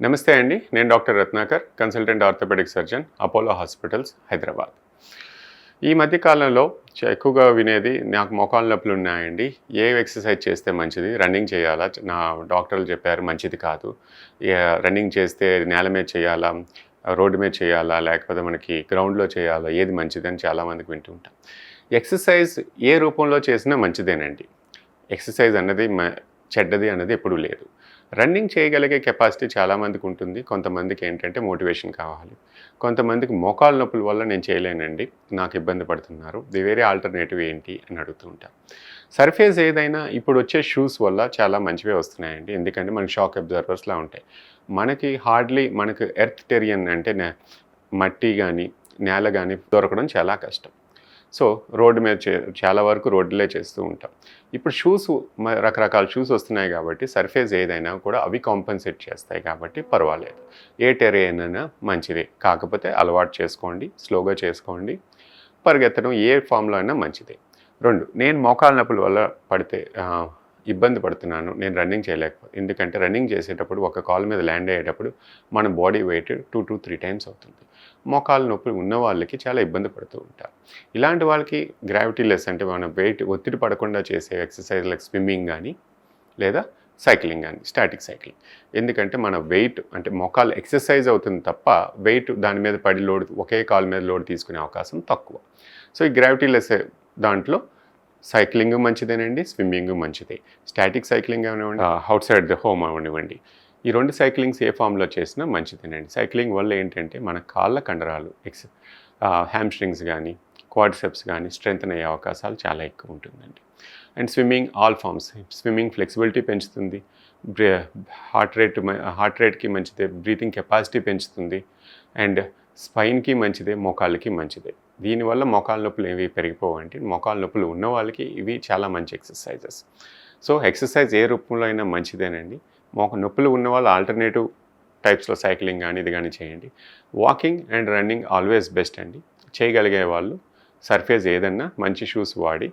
నమస్తే అండి. నేను doctor Ratnakar, consultant orthopaedic surgeon, Apollo Hospitals, Hyderabad. ఈ మధ్య కాలంలో ఎక్కువగా వినేది నాకు మోకాళ్ళ నొప్పులు ఉన్నాయండి. ఏ ఎక్సర్సైజ్ చేస్తే మంచిది? రన్నింగ్ చేయాలా? నా డాక్టర్లు చెప్పారు మంచిది కాదు. రన్నింగ్ చేస్తే నేల మీద చేయాలా? రోడ్డు మీద చేయాలా? లేకపోతే మనకి గ్రౌండ్‌లో చేయాలా? ఏది మంచిదని చాలామందికి వింటూ ఉంటాం. ఎక్సర్సైజ్ ఏ రూపంలో చేసినా మంచిదేనండి. ఎక్సర్సైజ్ అన్నది చెడ్డది అన్నది ఎప్పుడూ లేదు. రన్నింగ్ చేయగలిగే కెపాసిటీ చాలామందికి ఉంటుంది. కొంతమందికి ఏంటంటే మోటివేషన్ కావాలి. కొంతమందికి మోకాళ్ళ నొప్పుల వల్ల నేను చేయలేనండి, నాకు ఇబ్బంది పడుతున్నారు, వేరే ఆల్టర్నేటివ్ ఏంటి అని అడుగుతూ ఉంటాను. సర్ఫేస్ ఏదైనా ఇప్పుడు వచ్చే షూస్ వల్ల చాలా మంచివే వస్తున్నాయండి. ఎందుకంటే మనకి షాక్ అబ్జర్వర్స్లా ఉంటాయి. మనకు ఎర్త్ టెరియన్ అంటే మట్టి కానీ నేల కానీ దొరకడం చాలా కష్టం. సో రోడ్డు మీద చాలా వరకు రోడ్లే చేస్తూ ఉంటాం. ఇప్పుడు రకరకాల షూస్ వస్తున్నాయి కాబట్టి సర్ఫేస్ ఏదైనా కూడా అవి కాంపెన్సేట్ చేస్తాయి కాబట్టి పర్వాలేదు. ఏ టెరెయిన్ అయినా మంచిదే. కాకపోతే అలవాటు చేసుకోండి, స్లోగా చేసుకోండి. పరిగెత్తడం ఏ ఫామ్లో అయినా మంచిదే. 2, నేను మోకాళ్ళ నొప్పుల వల్ల ఇబ్బంది పడుతున్నాను. నేను రన్నింగ్ ఎందుకంటే రన్నింగ్ చేసేటప్పుడు ఒక కాలు మీద ల్యాండ్ అయ్యేటప్పుడు మన బాడీ వెయిట్ 2 to 3 టైమ్స్ అవుతుంది. మోకాళ్ళ నొప్పులు ఉన్న వాళ్ళకి చాలా ఇబ్బంది పడుతూ ఉంటారు. ఇలాంటి వాళ్ళకి గ్రావిటీ లెస్ అంటే మన వెయిట్ ఒత్తిడి పడకుండా చేసే ఎక్సర్సైజ్ లైక్ స్విమ్మింగ్ కానీ లేదా సైక్లింగ్ కానీ, స్టాటిక్ సైక్లింగ్. ఎందుకంటే మన వెయిట్ అంటే మోకాలు ఎక్సర్సైజ్ అవుతుంది తప్ప వెయిట్ దాని మీద పడి ఒకే కాలు మీద లోడ్ తీసుకునే అవకాశం తక్కువ. సో ఈ గ్రావిటీ లెస్ దాంట్లో సైక్లింగ్ మంచిదేనండి, స్విమ్మింగ్ మంచిదే. స్టాటిక్ సైక్లింగ్ అవనివ్వండి, అవుట్ సైడ్ ద హోమ్ అవనివ్వండి, ఈ 2 సైక్లింగ్స్ ఏ ఫామ్లో చేసినా మంచిదేనండి. సైక్లింగ్ వల్ల ఏంటంటే మన కాళ్ళ కండరాలు హ్యామ్స్ట్రింగ్స్ కానీ క్వాడ్రిసెప్స్ కానీ స్ట్రెంగ్తన్ అయ్యే అవకాశాలు చాలా ఎక్కువ ఉంటుందండి. And swimming all forms, swimming flexibility పెంచుతుంది, హార్ట్ రేట్కి మంచిదే, బ్రీతింగ్ కెపాసిటీ పెంచుతుంది, అండ్ స్పైన్కి మంచిదే, మోకాళ్ళకి మంచిదే. దీనివల్ల మోకాళ్ళ నొప్పులు ఏవి పెరిగిపోవండి. మోకాళ్ళ నొప్పులు ఉన్న వాళ్ళకి ఇవి చాలా మంచి ఎక్సర్సైజెస్. సో ఎక్సర్సైజ్ ఏ రూపంలో అయినా మంచిదేనండి. నొప్పులు ఉన్న వాళ్ళు ఆల్టర్నేటివ్ టైప్స్లో సైక్లింగ్ కానీ ఇది కానీ చేయండి. Walking and running always best అండి. చేయగలిగే వాళ్ళు సర్ఫేస్ ఏదన్నా మంచి షూస్ వాడి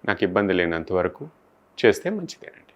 నాకు ఇబ్బంది లేనంత వరకు చేస్తే మంచిదేనండి.